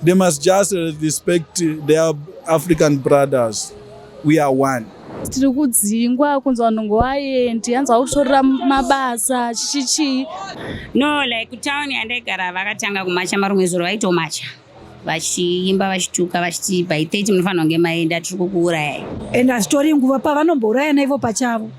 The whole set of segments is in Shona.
They must just respect their African brothers. We are one. Tiri kudzingwa kunzwa nongo wayendi anzwa kutorera mabasa chichichi. No, like town yandaigara vakatanga kumacha marumwezoro vaitomacha vachiimba vachituka vachiti by 30 munofanira kunge maenda tiri kukuurayai. And hazvitori nguva pavanombourayana ivo pachavo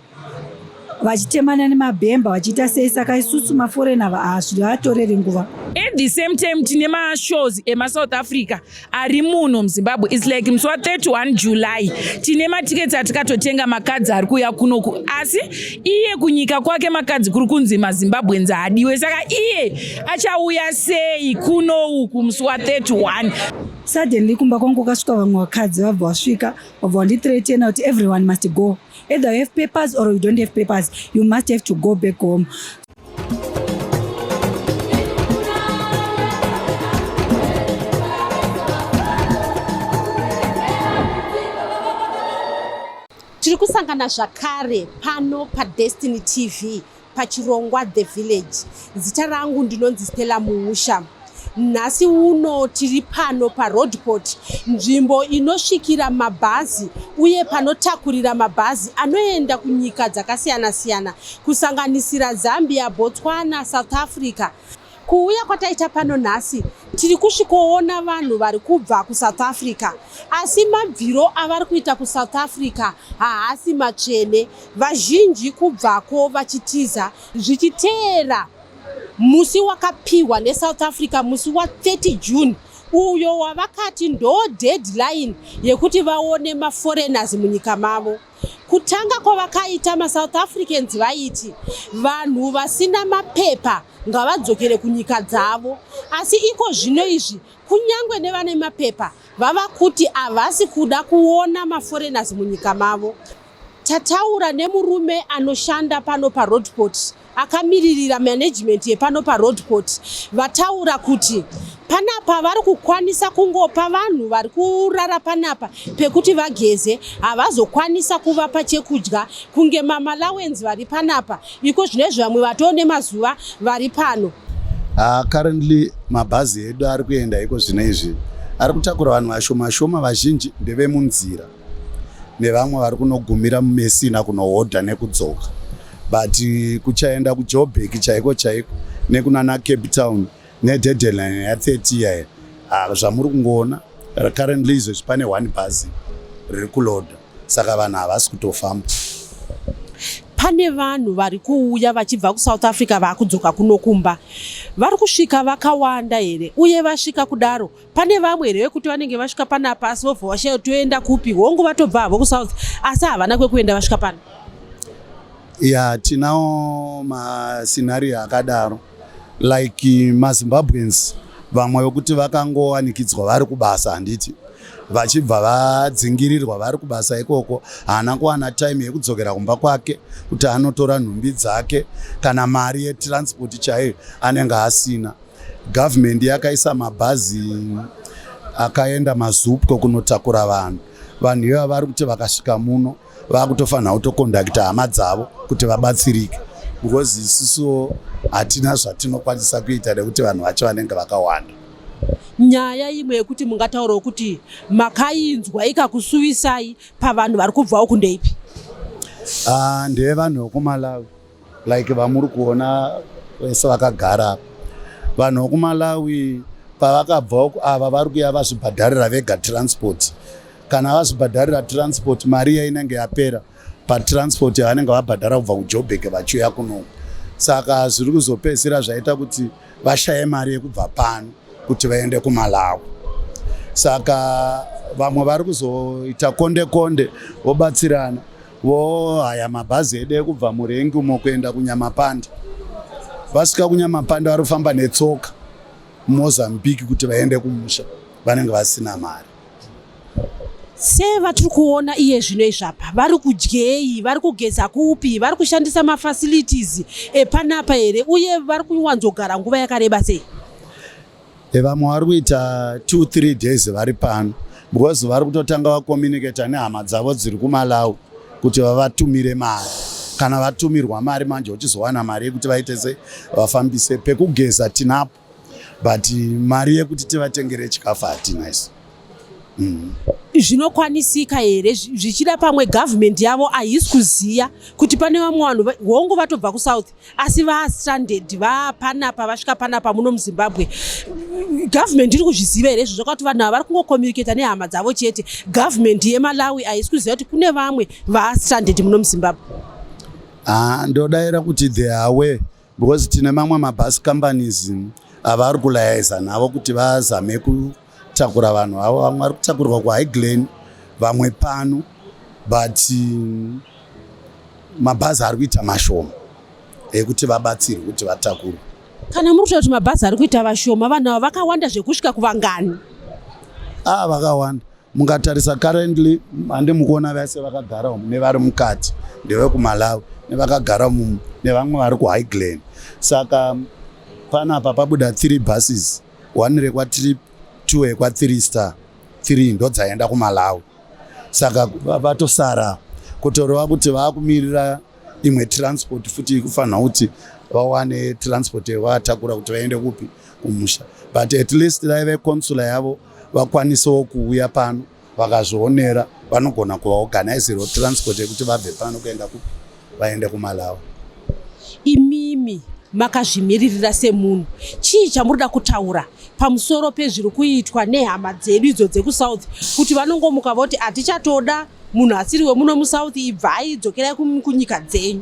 vachitemana nemabhemba vachiita sei, saka isusu maforena hazvivatoreri nguva. At the same time tine mashows ema-South Africa ari muno muZimbabwe. It's like musi wa31 July tine matiketi atikatotenga makadzi ari kuuya kunoku, asi iye kunyika kwake makadzi kuri kunzi maZimbabweans haadiwe, saka iye achauya sei kunouku musi wa31. Suddenly kumba kwangu kasvika vamwe vakadzi vabva vasvika vabva vandithreatena kuti everyone must go, either you have papers or you don't have papers, you must have to go back home. Tiri kusangana zvakare pano paDestiny TV pachirongwa The Village. Zita rangu ndinonzi Stella Muusha. Nhasi uno tiri pano paRoadport, nzvimbo inosvikira mabhazi uye panotakurira mabhazi anoenda kunyika dzakasiyana siyana kusanganisira Zambia, Botswana, South Africa. Kuuya kwataita pano nhasi tiri kusvikoona vanhu vari kubva kuSouth Africa, asi mabviro avari kuita kuSouth Africa haasi matsvene. Vazhinji kubvako vachitiza zvichiteera musi wakapiwa neSouth Africa, musi wa30 June, uyo wavakati ndo deadline yekuti vaone maforeigners munyika mavo. Kutanga kwavakaita maSouth Africans vaiti vanhu vasina mapepa ngavadzokere kunyika dzavo, asi iko zvino izvi kunyangwe nevane mapepa vava kuti havasi kuda kuona maforeigners munyika mavo. Tataura nemurume anoshanda pano paRoadport, akamiririra management yepano paRoadport, vataura kuti panapa vari kukwanisa kungopa vanhu vari kurara panapa pekuti vageze, havazokwanisa kuvapa chekudya kunge mamalawenzi vari panapa, iko zvinezvi vamwe vatone mazuva vari pano. Currently mabhazi edu ari kuenda iko zvinezvi ari kutakura vanhu vashoma shoma, vazhinji ndevemunzira nevamwe vari kunogumira mumesina kunohodha nekudzoka, but kuchaenda kuJoburg chaiko chaiko nekunana Cape Town nedeadline ya30 yaye zvamuri kungoona currently izvo zvipane 1 bhazi riri kuloda, saka vanhu havasi kutofamba. Pane vanhu vari kuuya vachibva kuSouth Africa vakudzoka kunokumba, vari kusvika vakawanda here, uye vasvika kudaro pane vamwe here vekuti vanenge vasvika panapa asi vobva vashaya toenda kupi, hongu vatobva havo kuSouth asi havana kwekuenda vasvika pano. Ya tinawo mascenario akadaro, like maZimbabweans vamwe vekuti vakangowanikidzwa vari kubasa, handiti vachibva vadzingirirwa vari kubasa ikoko, haana kuwana time yekudzokera kumba kwake kuti anotora nhumbi dzake kana mari yetransport chaiyo anenge asina. Government yakaisa mabhazi akaenda maZupco kunotakura vanhu. Vanhu ivo vari kuti vakasvika muno vakutofanira kutokondakta hama dzavo kuti vabatsirike, because isusu hatina zvatinokwanisa kuita nekuti vanhu vacho vanenge vakawanda. Nyaya imwe yekuti mungataurawo kuti makainzwa ikakusuwisai pavanhu vari kubvawo kundeipi? Ndevanhu vokuMalawi, like vamuri kuona vese vakagara. Vanhu vokuMalawi pavakabvawo ava vari kuya vazvibhadharira vega transport. Kana vazvibhadharira transport, mari inenge yapera patransport yavanenge vabhadhara kubva kuJoburg vachiuya kuno. Saka zviri kuzopedzisira zvaita kuti vashaye mari yekubva pano kuti vaende kuMalawi. Saka vamwe vari kuzoita konde konde vobatsirana, vohaya mabhazi edu ekubva muRengi umo kuenda kuNyamapanda. Vasvika kuNyamapanda vari kufamba netsoka muMozambique kuti vaende kumusha, vanenge vasina mari. Sevatiri kuona iye zvino izvapa vari kudyei, vari kugeza kupi, vari kushandisa mafacilities epanapa here, uye vari kuwanzogara nguva yakareba sei? Vamwe vari kuita 2-3 days vari pano, because vari kutotanga vakomunicata nehama dzavo dziri kuMalawi kuti vavatumire mari. Kana vatumirwa mari manje uchizowana mari yekuti vaite sei vafambise. Pekugeza tinapo, but mari yekuti tivatengere chikafu hatina isu. Zvinokwanisika here zvichida pamwe government yavo haisi kuziya kuti pane vamwe vanhu hongu vatobva kuSouth asi vastranded vapanapa vasvika panapa muno muZimbabwe. Government iri kuzviziva here izvo zvakati vanhu ava vari kungokomunicata nehama dzavo chete. Government yeMalawi haisi kuziva kuti kune vamwe vastranded muno muZimbabwe. Ndodaira kuti they are aware because tine mamwe mabus companies avari kulayaiza navo kuti vazame kutakura vanhu avo. Vamwe vari kutakurwa kuHigh Glen, vamwe pano, but mabhazi ari kuita mashoma ekuti vabatsirwe kuti vatakurwe. Kana muri kutaura kuti mabhazi ari kuita vashoma, vanhu ava vakawanda zvekusvika kuvangani? Vakawanda. Mungatarisa currently hande mukuona vese vakagara umu nevari mukati ndevekuMalawi nevakagara umu nevamwe vari kuHigh Glen. Saka panapa pabuda 3 buses, 1 rekwa-Trip, 2 ekwa-3 Star, 3 ndo dzaenda kuMalawi. Saka vatosara kutoreva kuti vakumirira imwe transport futi kufanira kuti vawane transport yevatakura kuti vaende kupi kumusha. But at least dai consular yavo vakwanisewo kuuya pano vakazvionera vanogona kuvaorganizera transport yekuti vabve pano kuenda kupi vaende kuMalawi. Imimi makazvimiririra semunhu, chii chamurida kutaura pamusoro pezviri kuitwa nehama dzedu idzo dzekuSouth kuti vanongomuka voti hatichatoda munhu asiri wemuno muSouth, ibvai dzokerai kunyika dzenyu?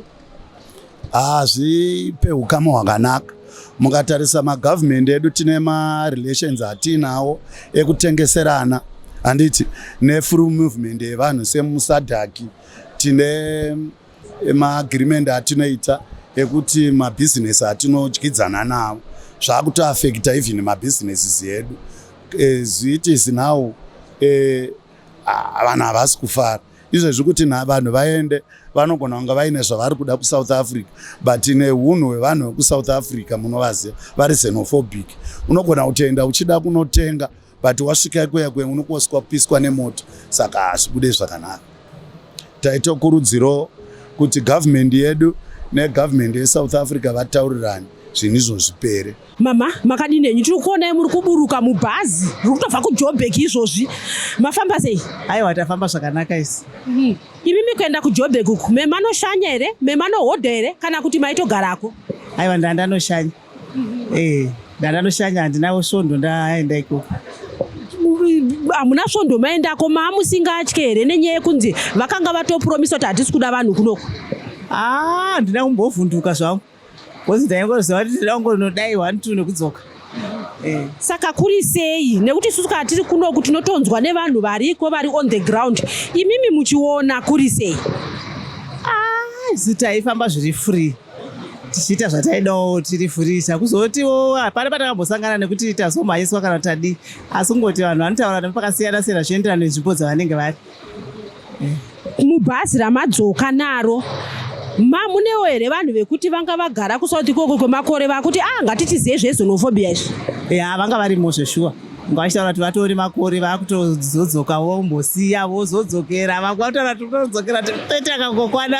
Zvipe ukama hwakanaka. Mukatarisa magovernment edu tine marelations atinawo ekutengeserana handiti nefree movement yevanhu semuSADC tine maagreement atinoita ekuti mabhizinesi atinodyidzana nawo zvakutoafekta even mabhizinesi edu. Zviti zinawo vanhu havasi kufara izvezvi kuti vanhu vaende vanogona kunge vaine zvavari kuda kuSouth Africa, but ine unhu hwevanhu vekuSouth Africa munovaziva vari xenophobic. Unogona kutoenda uchida kunotenga but wasvika ikweya unokoswa kupiswa nemoto, saka hazvibude zvakanaka. Taitokurudziro kuti government yedu negovernment yeSouth Africa vataurirane zvinhu izvo zvipere. Mama, makadini henyu? Tiri kuonai muri kuburuka mubhazi riri kutobva kuJoburg izvozvi. Mafamba sei? Aiwa, tafamba zvakanaka isi. Imimi kuenda kuJoburg uku memanoshanya here, memanohodha here kana kuti maitogarako? Aiwa, ndandanoshanya. Ndandanoshanya, handinawo svondo ndaenda ikoko. Hamuna svondo maendako, mamusingatye here nenyaya yekunzi vakanga vatopromisa kuti hatisi kuda vanhu kunoko? Ndina kumbovhunduka zvangu. Kozi ndaingoziva kuti ndina kungodai 1-2 nekudzoka. Saka kuri sei? Nekuti isusu kana tiri kunoku tinotonzwa nevanhu variko vari on the ground. Imimi muchiona kuri sei? Isu taifamba zviri free. Tichiita zvataidawo tiri free. Chakuzotiwo hapana patakambosangana nekuti tazomhanyiswa kana tadi. Asi kungoti vanhu vanotaura nepakasiyana siyana zvienderana nenzvimbo dzavanenge vari. Mubhazi ramadzoka naro munewo here vanhu vekuti vanga vagara kuSouth ikoko kwemakore vakuti ngatichizive zvezenophobia izvi? Vanga varimo zveshuwa. Ngavachitaura kuti vatori makore vakutozodzoka vombosiya vozodzokera vakutaura kuti todzokera tete akangokwana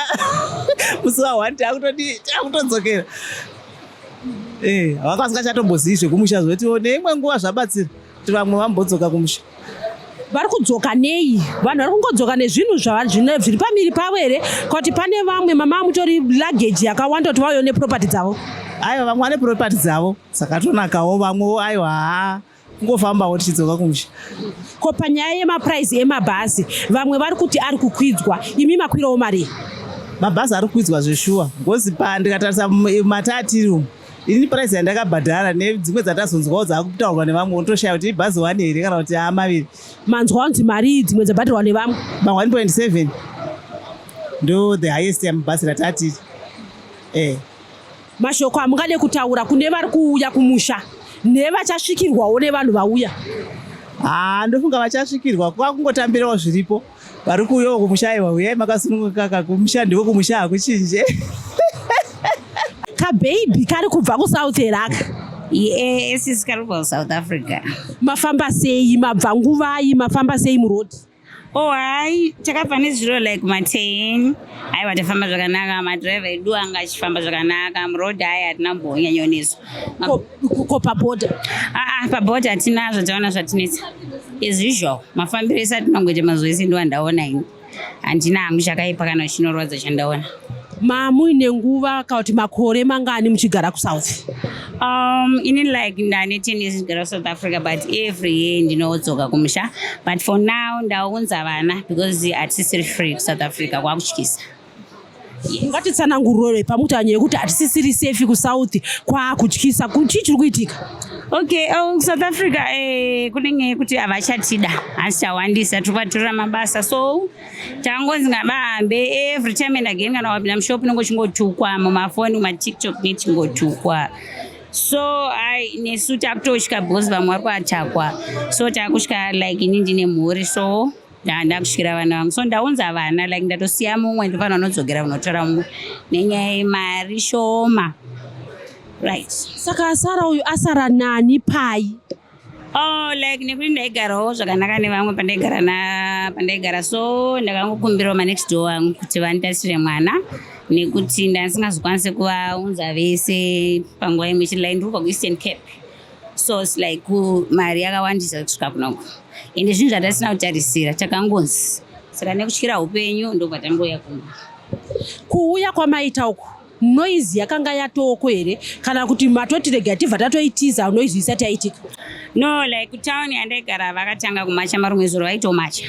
musi wa1 takutodzokera. Vanga vasingachatombozivi zvekumusha zvoti neimwe nguva zvabatsira kuti vamwe vambodzoka kumusha. Vari kudzoka nei? Vanhu vari kungodzoka nezvinhu zviri pamiri pavo here kuti pane vamwe mama mutori luggage yakawanda kuti vauye neproperty dzavo? Aiwa, vamwe vane property dzavo saka tonakawo. Vamwewo aiwa kungofambawo tichidzoka kumusha. Ko panyaya yemaprice emabhazi vamwe vari kuti ari kukwidzwa, imi makwirawo mari? Mabhazi ari kukwidzwa zveshuwa ngozi ndikatarisa matatiri umu ini price yandakabhadhara nedzimwe dzatazonzwawo dzakutaurwa nevamwe unotoshaya kuti ibhazi 1 here kana kuti maviri. Manzwa kunzi mari dzimwe dzabhadharwa nevamwe ma1.7 ndo the highest yamabhazi ratatiri. Mashoko amungade kutaura kune vari kuuya kumusha nevachasvikirwawo nevanhu vauya? Ndofunga vachasvikirwa, kwakungotambirawo zviripo. Vari kuuyawo kumusha, aiwa uyai makasununguka kumusha, ndiwo kumusha hakuchinje. Kababy kari kubva kuSouth heraka? Sisi kari kubva kuSouth Africa. Mafamba sei? Mabva nguvai? Mafamba sei murodhi? hai takabva nezviro like ma10 aiwa tafamba zvakanaka, madhiraivha edu anga achifamba zvakanaka, murodhi hai hatina mbonyanyonezvo. Ko pabhodha Pabhodha hatina zvataona zvatinetsa as usual. Mafambiro ese atinongoita mazuva ese ndo andaona ini, handina hangu chakaipa kana chinorwadza chandaona. muine nguva kana kuti makore mangani muchigara kuSouth? Ini like ndane 10 years ndikugara kuSouth Africa, but every year ndinodzoka kumusha, but for now ndaunza vana because hatisisiri free kuSouth Africa, kwakutyisa. Ngatitsanangurire pamutanye yekuti hatisisiri safe kuSouth, kwakutyisa, chii chiri kuitika? Okay, South Africa kunenge kuti havachatida, hasichawandisa, tiripatorera mabasa, so tangonzi ngabahambe every time ndageni kana wapinda mushop nongo chingotukwa mumafoni mumatiktok nechingotukwa. So nesu takutosvika because vamwe vari kuatakwa, so takusvika like ini ndine mhuri, so ndakusvikira vana vangu, so ndaunza vana like ndatosiya mumwe ndofana unodzokera unotora mumwe nenyaya yemari shoma. Right. Saka asara uyu asara nani pai? Like nekuti ndaigarawo zvakanaka nevamwe pandaigara, so ndakangokumbirawo manext door vangu kuti vanditasire mwana, nekuti ndasingazokwanisi kuvaunza vese panguva imwe chete. Ndiri kubva kuEastern Cape, so it's like mari yakawandisa kusvika kunoko, ende zvinhu zvatasina kutarisira, takangonzi saka nekutyira upenyu ndobva tangoya kuno. Kuuya kwamaita uku noise yakanga yatoko here kana kuti matoti rega tibva tatoitiza noise isati yaitika? No, like kutauni yandaigara vakatanga kumacha marumwe zuro vaitomacha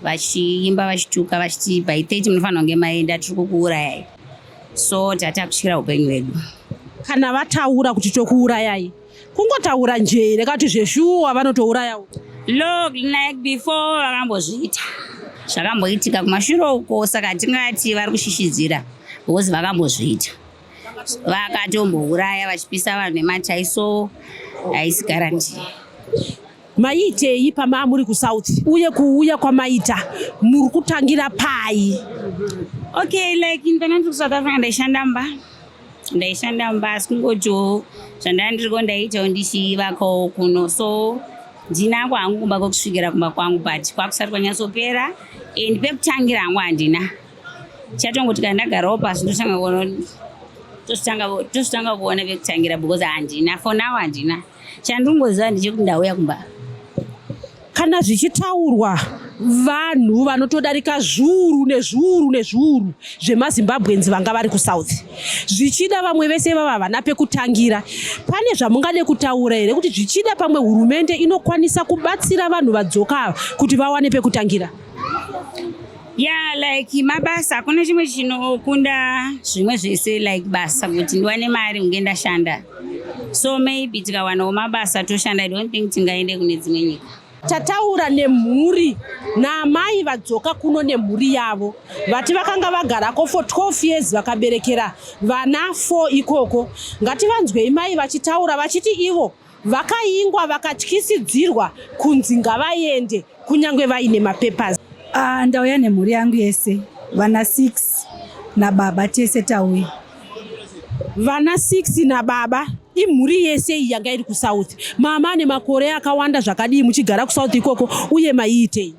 vachiimba vachituka vachiti by 30 munofanira kunge maenda, tiri kukuurayai, so tatakutyira upenyu hwedu. Kana vataura kuti tokuurayai, kungotaura njere kati zveshuwa vanotourayawo? Look, like before vakambozviita zvakamboitika kumashure uko, saka tingati vari kushishidzira because vakambozviita, vakatombouraya vachipisa vanhu nemataiso, haisi garanti. Maitei pamamuri kuSouth uye kuuya kwamaita muri kutangira pai? Okay, like indana ndiri kuSouth Africa ndaishanda mba sikungotiwo zvandanga ndiriko ndaitawo ndichivakawo kuno, so ndinako hangu kumba kwekusvikira kumba kwangu, but kwakusati kwanyatsopera and pekutangira hangu handina. Chatongoti kana ndagarawo pasi tositanga kuona pekutangira because handina, for now handina. Chandingoziva ndechekuti ndauya kumba. Kana zvichitaurwa vanhu vanotodarika zviuru nezviuru zvemaZimbabwenzi vanga vari kuSouth, zvichida vamwe vese vava havana pekutangira, pane zvamungade kutaura here kuti zvichida pamwe hurumende inokwanisa kubatsira vanhu vadzoka ava kuti vawane pekutangira? Yeah, like mabasa hakuna chimwe chinokunda zvimwe zvese, like basa kuti ndiwane mari unge ndashanda, so maybe tikawanawo mabasa toshanda. I don't think tingaende kune dzimwe nyika. Tataura nemhuri naamai vadzoka kuno nemhuri yavo, vati vakanga vagarako for 12 years vakaberekera vana 4 ikoko. Ngativanzwei mai vachitaura vachiti ivo vakaingwa vakatyisidzirwa kunzi ngavaende kunyange vaine mapepers. Ndauya nemhuri yangu yese, vana 6 nababa, tese tauya. Vana 6 nababa, imhuri yese iyi yanga iri kuSouth. Mama nemakore akawanda zvakadii muchigara kuSouth ikoko uye maiitei?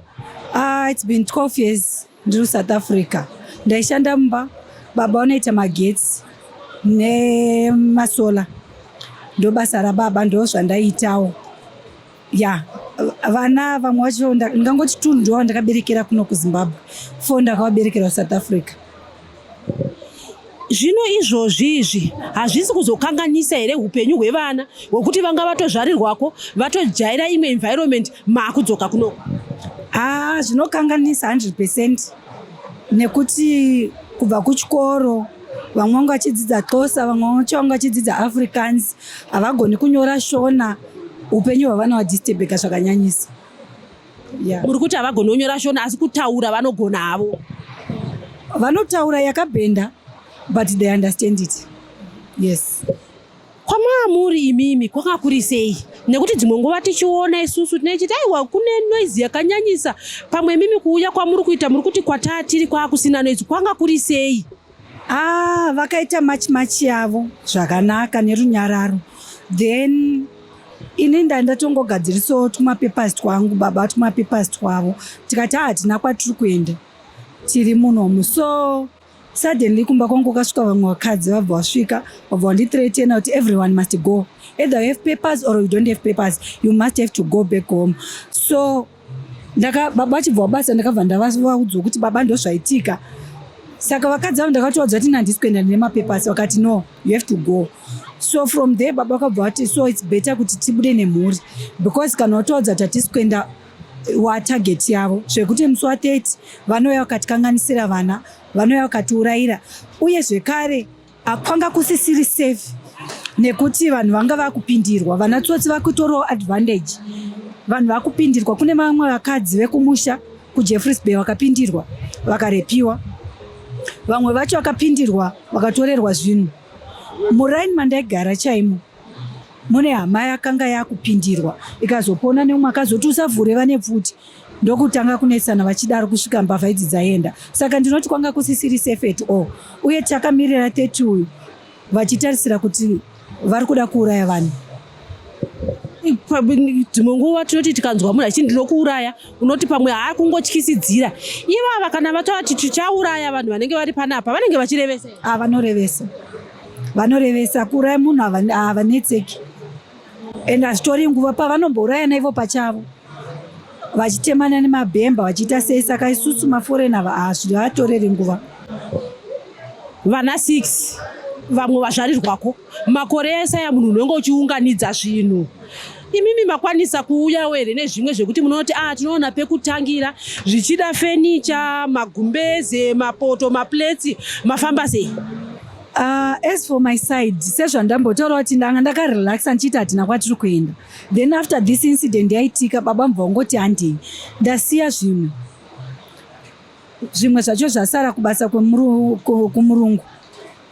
It's been 12 years ndiri South Africa. Ndaishanda mumba, baba unoita magetsi nemasola, ndo basa rababa, ndo zvandaitawo. Yeah, vana vamwe vacho ndingangoti 2 ndo ndakaberekera kuno kuZimbabwe, 4 ndakavaberekera South Africa. Zvino izvozvi hazvisi kuzokanganisa here upenyu hwevana hwekuti vanga vatozvarirwako vatojaira imwe environment maakudzoka kunoko? Zvinokanganisa 100%, nekuti kubva kuchikoro vamwe vanga vachidzidza Xhosa, vamwe vacho vanga vachidzidza Afrikaans, havagoni kunyora Shona. Upenyu hwavana hwadistebheka zvakanyanyisa. Muri kuti havagoni kunyora Shona asi kutaura vanogona havo? Vanotaura yakabhenda, but they understand it. Yes. Kwamamuri imimi kwanga kuri sei? Nekuti dzimwe nguva tichiona isusu tinechiti aiwa kune noise yakanyanyisa, pamwe mimi kuuya kwamuri kuita muri kuti kwatatiri kwakusina noise, kwanga kuri sei? Vakaita machi yavo zvakanaka nerunyararo, then ini ndatongogadzirisawo tumapepasi twangu, baba tumapepasi twavo, tikati hatina kwatiri kuenda tiri munomu. So suddenly kumba kwangu kasvika vamwe vakadzi vabva vasvika vabva vandithreatena kuti everyone must go, either you have papers or you don't have papers, you must have to go back home. So baba vachibva vabasa ndakabva ndavaudzwa kuti baba ndozvaitika. Saka vakadzi avo ndakataudza kuti handisi kuenda nemapepasi, vakati no, you have to go. So from there baba vakabva vati so it's better kuti tibude nemhuri, because kana wataudza kuti hatisi kuenda watarget yavo zvekuti musi wa30 vanouya vakatikanganisira vana, vanouya vakatiurayira, uye zvekare hakwanga kusisiri safe nekuti vanhu vanga vakupindirwa, vanatsotsi vakutorawo advantage, vanhu vakupindirwa. Kune vamwe vakadzi vekumusha kuJeffreys Bay vakapindirwa vakarepiwa, vamwe vacho vakapindirwa vakatorerwa zvinhu. Muraini mandaigara chaimo mune hama yakanga yakupindirwa ikazopona neumwe akazoti usavhureva nepfuti, ndokutanga kunetsana vachidaro kusvika mbavha idzi dzaenda. Saka ndinoti kwanga kusisiri safe at all, uye takamirira 30 uyu vachitarisira kuti vari kuda kuuraya vanhu. Dzimwe nguva tinoti tikanzwa munhu achiti ndinokuuraya, unoti pamwe haakungotyisidzira. Ivava kana vatoti tichauraya vanhu vanenge vari panapa vanenge vachirevesa. Vanorevesa kuuraya munhu havanetseki, and hazvitori nguva pavanombouraya naivo pachavo vachitemana nemabhemba vachiita sei. Saka isusu maforena hazvivatoreri nguva. Vana 6 vamwe vazvarirwako makore ese aya munhu unenge uchiunganidza zvinhu. Imimi makwanisa kuuya here nezvimwe zvekuti munoti tinoona pekutangira zvichida fenicha, magumbeze, mapoto, maplates, mafamba sei? As for my side, sezvandambotaura kuti ndanga ndakarelaxa ndichiti hatina kwatiri kuenda. Then after this incident yaitika, baba mbva ngoti handei ndasiya zvimwe zvacho zvasara kubasa kumurungu,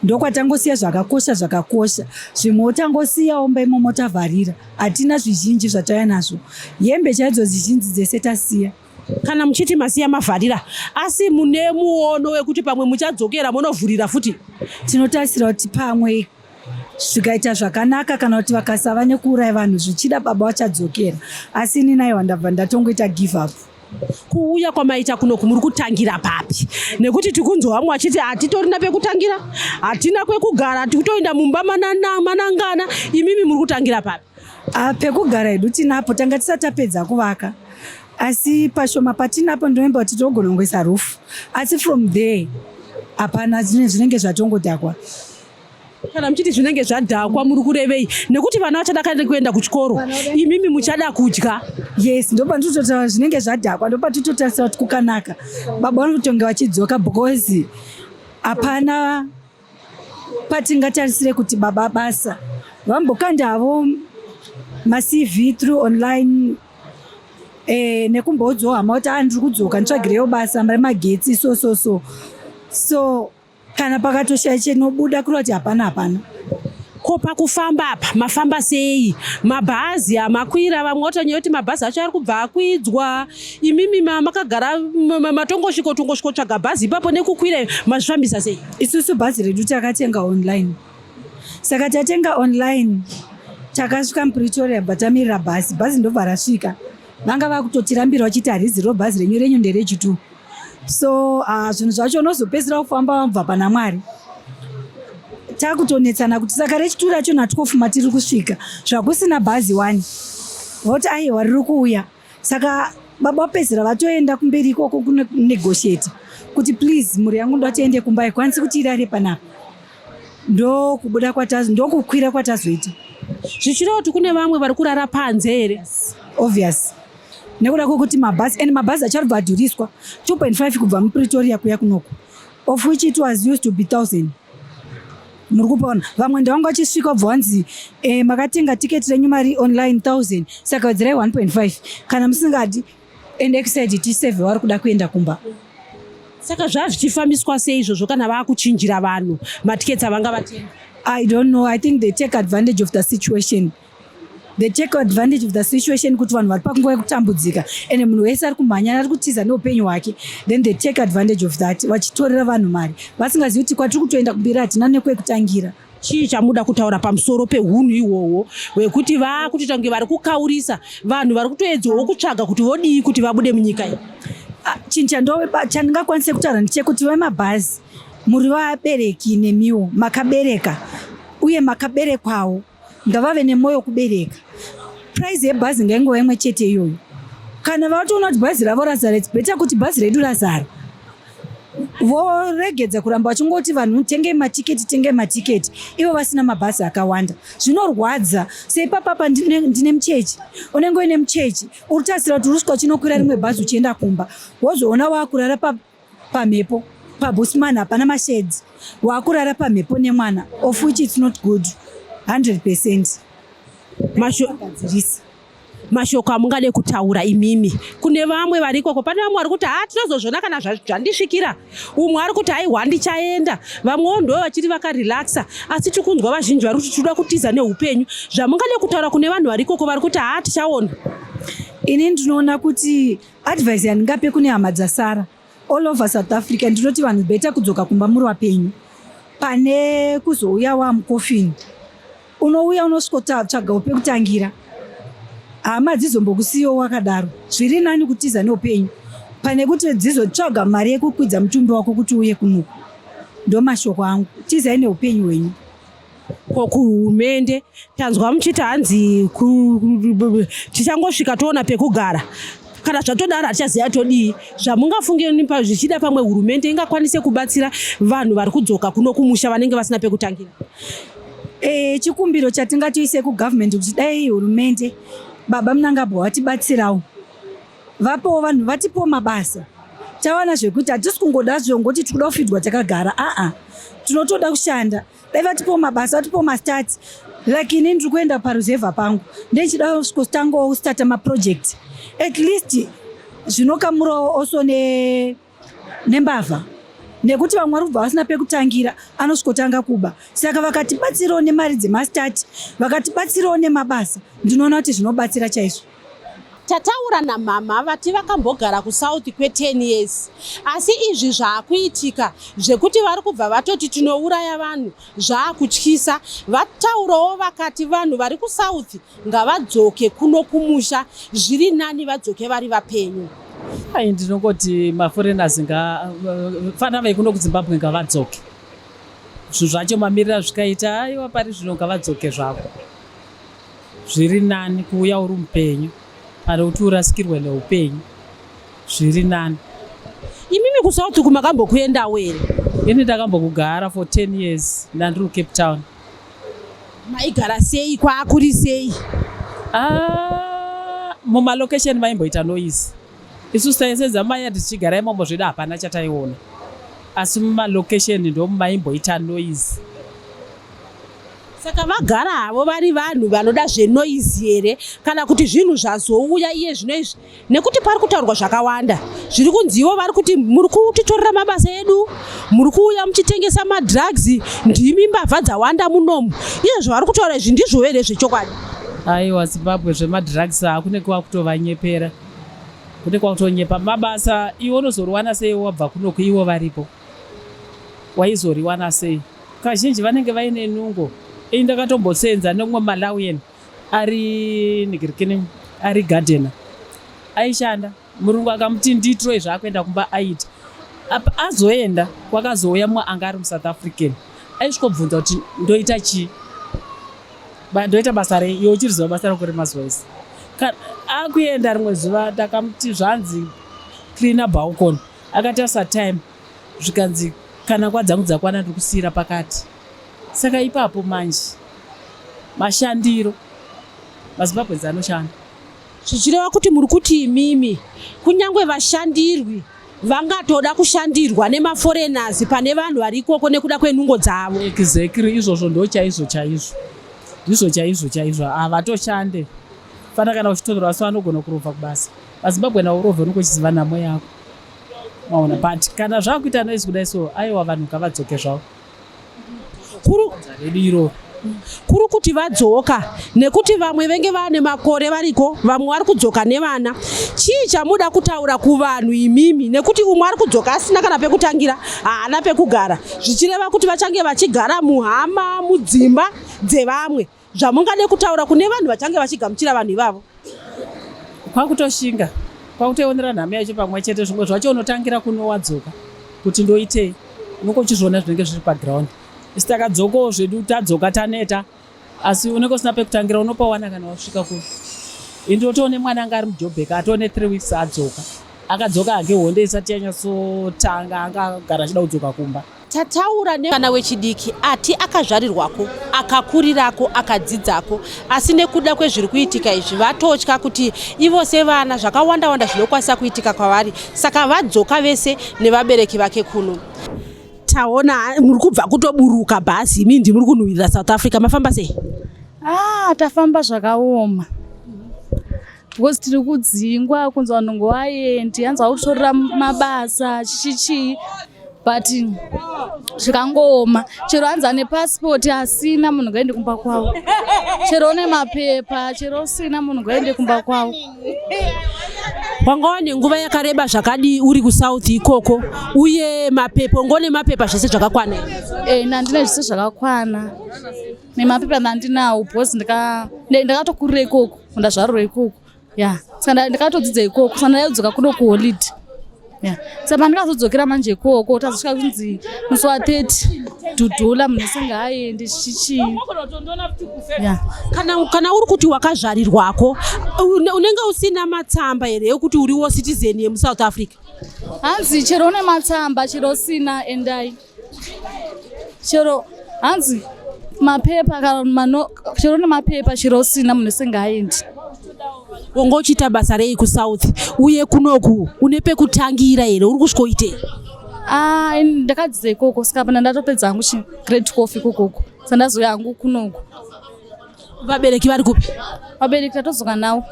ndokwatangosiya zvakakosha zvimwe tangosiyawo mba imomo tavharira, hatina zvizhinji zvatauya nazvo, hembe chaidzo zizhinji dzese tasiya. Kana muchiti masiya mavharira, asi mune muono wekuti pamwe muchadzokera munovhurira futi? Tinotarisira kuti pamwe zvikaita zvakanaka kana kuti vakasava nekuuraya vanhu zvichida baba vachadzokera, asi ini naiwa ndabva ndatongoita give up. Kuuya kwamaita kunoku muri kutangira papi? Nekuti tikunzwa vamwe vachiti hatitorina pekutangira, hatina kwekugara, tikutoenda mumba manangana. Imimi muri kutangira papi? Pekugara hedu tinapo, tanga tisati tapedza kuvaka, asi pashoma patinapo ndoimba kuti togonongoisa rufu, asi from there hapana zvinenge zvatongodhakwa. Kana muchiti zvinenge zvadhakwa muri kurevei? Nekuti vana vachada kuenda kuchikoro, imimi muchada kudya. Yes, ndopanditotaura zvinenge zvadhakwa, ndopatitotarisira kuti kukanaka baba vanotonge vachidzoka, because hapana patingatarisire kuti baba basa vambokandavo maCV through online, nekumbodzowo hama kuti ndiri kudzoka nditsvagirewo basa remagetsi so kana pakatoshaya chinobuda kuri kuti hapana. Ko pakufamba apa mafamba sei? Mabhazi hamakwira, vamwe watonyaya kuti mabhazi acho ari kubva akwidzwa. Imimi makagara matongosviko tsvaga bhazi ipapo nekukwira mazvifambisa sei? Isusu bhazi redu takatenga online, saka tatenga online takasvika muPretoria batamirira bhazi ndobva rasvika, vanga vakutotirambira vachiti harizi ro bhazi renyu nderechitu. So zvinhu zvacho unozopedzisira kufamba wabva pana Mwari. Takutonetsana kuti saka rechitu racho na12 tiri kusvika zvakusina bhazi 1 voti aiwa riri kuuya. Saka baba vapedzisira vatoenda kumberi ikoko kunegotiate kuti please mhuri yangu ndotiende kumba, ikwanisi kuti irare panapa. Ndokukwira kwatazoita. Zvichireva kuti kune vamwe vari kurara panze here? Obvious. Nekuda kwekuti mabhazi acharibva adhuriswa 2.5 kubva muPretoria kuya kunoku, of which it was used to be 1,000. Muri kupaona vamwe ndavanga vachisvika bva vanzi makatenga tiketi renyu mari online 1,000, saka wadzirai 1.5 kana musingadi and exide tisevhe vari kuda kuenda kumba. Saka zvazvichifambiswa sei izvozvo kana vakuchinjira vanhu matiketi avanga vatenga? I don't know. I think they take advantage of the situation. Kuti vanhu vari panguva yekutambudzika ende munhu wese ari kumhanya ari kutiza neupenyu hwake, then they take advantage of that vachitorera vanhu mari vasingazivi kuti kwatiri kutoenda kumberi hatina nekwekutangira. chii chamuda kutaura pamusoro pehunhu ihwohwo hwekuti vakuti tange vari kukaurisa vanhu vari kutoedzawo kutsvaga kuti vodii kuti vabude munyika iyi? Chinhu chandingakwanise kutaura ndechekuti vemabhazi muri vabereki nemiwo makabereka uye makaberekwawo ngavave nemwoyo kubereka. Price yebhazi ngaingova imwe chete iyoyo. Kana vatoona kuti bhazi ravo razara, it's better kuti bhazi redu razara. Voregedza kuramba vachingoti vanhu tenge matiketi ivo vasina mabhazi akawanda. Zvinorwadza seipapapa ndine muchechi, unenge uine muchechi uritasira kuti urusvika uchinokwira rimwe bhazi uchienda kumba, wozoona waakurara pamhepo pabusman hapana masheds, waakurara pamhepo nemwana, of which it's not good 100%. Mashoko amungade kutaura imimi kune vamwe vari ikoko. Pane vamwe vari kuti tinozozvona kana zvandisvikira, umwe ari kuti aiwa ndichaenda, vamwewo ndo vachiri vakarelaxa, asi tikunzwa vazhinji vari kuti tinoda kutiza neupenyu. Zvamungade kutaura kune vanhu vari ikoko vari kuti tichaona? Ini ndinoona kuti advice yandingape kune hama dzasara all over South Africa, ndinoti vanhu beta kudzoka kumba muri vapenyu pane kuzouya wamukofini. Unouya unosvikotsvaga pekutangira, hama dzizombokusiyiwo wakadaro. Zviri nani kutiza neupenyu pane kuti dzizotsvaga mari yekukwidza mutumbi wako kuti uye kunuku. Ndo mashoko angu, tizai neupenyu hwenyu. Kuhurumende tanzwa muchiti hanzi tichangosvika toona pekugara, kana zvatodaro hatichaziva todii. Zvamungafungeni zvichida pamwe hurumende ingakwanise kubatsira vanhu vari kudzoka kuno kumusha vanenge vasina pekutangira? Chikumbiro chatingatoise kugovernment kuti dai hurumende baba Mnangagwa vatibatsirawo, vapowo vanhu, vatipowo mabasa. Tawana zvekuti hatisi kungoda zvongoti tikuda kufidwa takagara, tinotoda kushanda. Dai vatipowo mabasa, vatipowo mastati. Lakini ndiri kuenda paruzevha pangu ndechida kutangawo kustata maproject at least zvinokamurawo oso nembavha, nekuti vamwe vari kubva vasina pekutangira anosvikotanga kuba. Saka vakatibatsirawo nemari dzemastati, vakatibatsirawo nemabasa, ndinoona kuti zvinobatsira chaizvo. Tataura namama vati vakambogara kuSouth kwe10 years, asi izvi zvaakuitika zvekuti vari kubva vatoti tinouraya vanhu zvaakutyisa. Vataurawo vakati vanhu vari kuSouth ngavadzoke kuno kumusha, zviri nani vadzoke vari vapenyu. Ndinongoti maforeigners fana veikuno kuZimbabwe ngavadzoke. Zvinhu zvacho mamirira zvikaita aiwa pari zvino ngavadzoke zvavo. Zviri nani kuuya uri mupenyu pane kuti urasikirwe neupenyu. Zviri nani. Imimi kuSouth kumakambokuendawo here? Ini ndakambokugara for 10 years ndandiri Cape Town. Maigara sei, kwaakuri sei? Mumalocation maimboita noise. Isusu taisenza maya tichigara imomo zveda hapana chataiona, asi mumalocation ndo maimboita noise. Saka vagara havo vari vanhu vanoda zvenoise here kana kuti zvinhu zvazouya iye zvino izvi? Nekuti pari kutaurwa zvakawanda zviri kunziwo vari kuti muri kutitorera mabasa edu, muri kuuya muchitengesa madrugs, ndimi mbavha dzawanda munomu. Izvo vari kutaura izvi ndizvo here zvechokwadi? Aiwa, Zimbabwe zvemadrugs hakune kwakutovanyepera, kune kwakutonyepa mabasa. Iwo unozoriwana sei wabva kuno kuiwo varipo? Waizoriwana sei? Kazhinji vanenge vaine nungo. Ndakatombosenza nomwe Malawian ari gardener, aishanda. Murungu akamuti nditroye zvaakuenda kumba aita. Azoenda kwakazouya mwa anga ari muSouth African, aisvikobvunza kuti ndoita chii, ndoita basa rei, iwe uchiriziva basa rako remazuva ese. Akuenda rimwe zuva takamuti zvanzi cleaner balcony, akatasa time zvikanzi kana kwadzangu dzakwana ndiri kusiyira pakati. Saka ipapo manje mashandiro maZimbabwe anoshanda. Zvichireva kuti muri kuti imimi kunyangwe vashandirwi vangatoda kushandirwa nemaforeigners pane vanhu vari ikoko nekuda kwenhungo dzavo. Exactly, izvozvo ndo chaizvo havatoshande. Fana kana uchitorwa so anogona kurovha kubasa. MaZimbabwe naurovha unongochiziva nhamo yako. Maona, but kana zvakuita noise kudai so aiwa vanhu ngavadzoke zvavo. kuri kuti vadzoka nekuti vamwe venge vane makore variko, vamwe vari kudzoka nevana. Chii chamuda kutaura kuvanhu imimi nekuti umwe ari kudzoka asina kana pekutangira, haana pekugara, zvichireva kuti vachange vachigara muhama mudzimba dzevamwe. Zvamungade kutaura kune vanhu vachange vachigamuchira vanhu ivavo? Kwakutoshinga, kwakutoonera nhamo yacho pamwe chete, zvimwe zvacho unotangira kunowadzoka kuti ndoitei, unenge uchizviona zvinenge zviri paground. Isi takadzokawo zvedu, tadzoka taneta, asi unenge usina pekutangira, unopawana kana wasvika kuno. Indotoone mwana anga ari muJoburg, atone 3 weeks adzoka, akadzoka hake honde isati yanyatsotanga, angagara achida kudzoka kumba. Tataura nemwana wechidiki ati akazvarirwako, akakurirako, akadzidzako, asi nekuda kwezviri kuitika izvi vatotya kuti ivo sevana zvakawanda-wanda zvinokwanisa kuitika kwavari, saka vadzoka vese nevabereki vake kuno. Taona muri kubva kutoburuka bhazi, imi ndimuri kunhuhwirira South Africa, mafamba sei? Tafamba zvakaoma. Because tiri kudzingwa kunzi vanhu ngovaendi, hanzi kutorera mabasa chichichi, but zvikangooma. Chero hanzi ane pasipoti asina munhu ngaende kumba kwavo, chero une mapepa, chero usina munhu ngaende kumba kwavo. Wanga wane nguva yakareba zvakadi uri kuSouth ikoko, uye mapepa, ngone mapepa zvese zvakakwana? Ndine zvese zvakakwana, nemapepa ndandinawo because ndakatokurira ikoko, ndazvarura ikoko. Saka ndakatodzidza ikoko, saka ndayodzoka kuno kuholiday. Saka pandikazodzokera manje ikoko, tazosvika kunzi musi wa30 Dhudhula munhu asingaendi chichi. Kana uri kuti wakazvarirwako, unenge usina matsamba here ekuti uriwo citizen yemuSouth Africa? Hanzi chero une matsamba, chero usina endai. Chero hanzi mapepa kana chero une mapepa, chero usina munhu asingaendi. Wanga uchiita basa rei kuSouth, uye kunoku une pekutangira here, uri kusvikoitei? Ndakadzidza ikoko, saka pana ndatopedza hangu grade 12 ikoko, saka ndazoya hangu kunoku. Vabereki vari kupi? Vabereki tatodzoka nawo.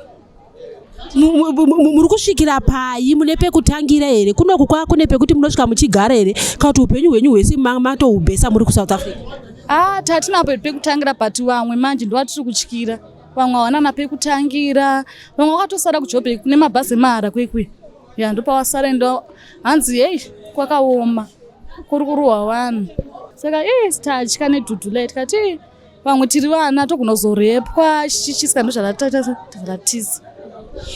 Muri kusvikira pai, mune pekutangira here? Kunoku kwakune pekuti munosvika muchigara here, kana kuti upenyu hwenyu hwese matohubhesa muri kuSouth Africa? Tatinapo pekutangira, but vamwe manje ndovatiri kutyira. Vamwe hawana pekutangira, vamwe vakatosara kuJoburg kune mabhazi mara kwekwe. Ndopavasara ndo hanzi hei kwakaoma, kuri kurohwa vanhu. Saka tatya neDhudhula, tikati vamwe tiri vana togunozorepwa chichiska, ndo zvatiza.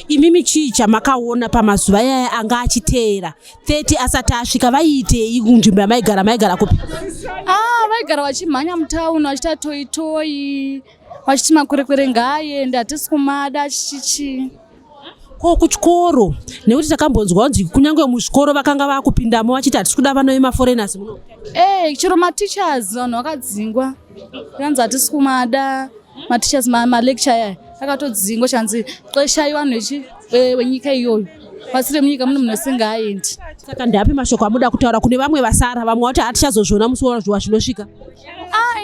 Imimi chii chamakaona pamazuva aya anga achiteera 30 asati asvika, vaiitei kunzvimbo yamaigara kupi? Vaigara vachimhanya mutauni, vachita toyi-toyi, vachiti makwerekwere ngaaende, hatisi kumada chichi. Ko kuchikoro, nekuti takambonzwa kunzi kunyange muzvikoro vakanga vakupindamo vachiti hatisi kuda vana vemaforeigners muno? Chero mateachers vanhu vakadzingwa, yanzi hatisi kumada mateachers, malecture aya akatodzingwa, chanzi xeshai vanhu wenyika iyoyo, vasire munyika muno munhu asingaendi. Saka ndapi mashoko amuda kutaura kune vamwe vasara, vamwe vati hatichazozviona musi wazviwa zvinosvika?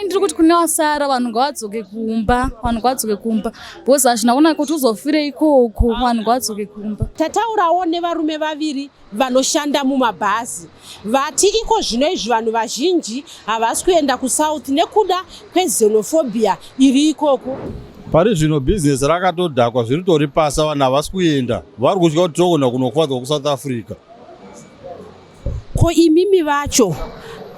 Ndiri kuti kune vasara vanhu ngavadzoke kumba, because hazvina kunaka kuti uzofire ikoko, vanhu ngavadzoke kumba. Tataurawo nevarume vaviri vanoshanda mumabhazi, vati iko zvino izvi vanhu vazhinji havasi kuenda kuSouth nekuda kwexenophobia iri ikoko. Pari zvino business rakatodhakwa, zviri tori pasa, vanhu havasi kuenda, vari kutya kuti togona kunokuvadzwa kuSouth Africa. Ko imimi vacho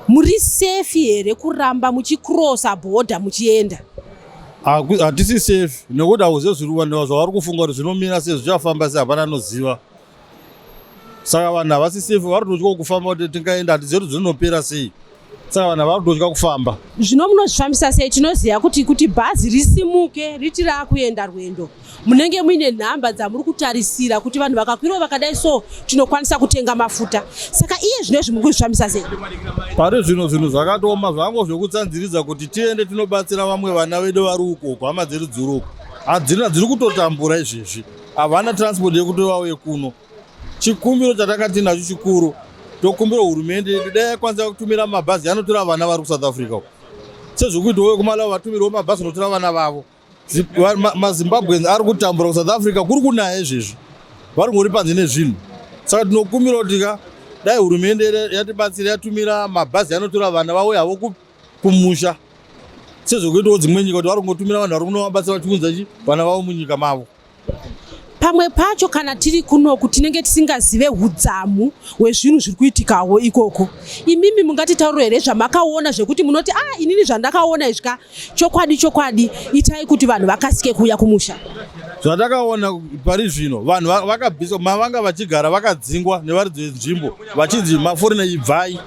muri safe here kuramba muchikrosa border muchienda? Hatisi safe, nekuti hauzivi zvavari kufunga kuti zvinomira sei, zvichafamba sei, hapana anoziva. Saka vanhu havasi safe, vari kutotya kufamba kuti tingaenda, hatizivi kuti zvinopera sei. Saka vanhu vari kutotya kufamba. Zvino munozvifambisa sei? Tinoziva kuti bhazi risimuke riti rakuenda rwendo, munenge muine nhamba dzamuri kutarisira kuti vanhu vakakwira vakadai so tinokwanisa kutenga mafuta. Saka iye zvino izvi muri kuzvifambisa sei? Pari zvino zvinhu zvakatoma, zvango zvekutsanziridza kuti tiende tinobatsira vamwe vana vedu vari ukoko, hama dzedu dziri uko. Hadzina, dziri kutotambura izvezvi, havana transport yekuti vauye kuno. Chikumbiro chatakati nacho chikuru, tokumbira hurumende dai yakwanisa kutumira mabhazi anotora vana vari kuSouth Africa. Sezvokuti wowe kuMalawi vatumirawo mabhazi anotora vana vavo. MaZimbabweans ari kutambura kuSouth Africa, kuri kunaya izvezvi, vari ngori panze nezvinhu. Saka tinokumbira kuti dai hurumende yatibatsira yatumira mabhazi anotora vana vauye havo kumusha. sezvokuitawo dzimwe nyika kuti vari kungotumira vanhu vari kunovabatsira vachiunza vana vavo munyika mavo. Pamwe pacho kana tiri kunoku tinenge tisingazive hudzamu hwezvinhu zviri kuitikawo ikoko. Imimi mungatitaurire here zvamakaona zvekuti munoti inini zvandakaona izvika chokwadi itai kuti vanhu vakasike kuuya kumusha. Zvandakaona pari zvino vanhu vakabviswa mavanga vachigara vakadzingwa nevaridzi venzvimbo vachinzi maforina ibvai,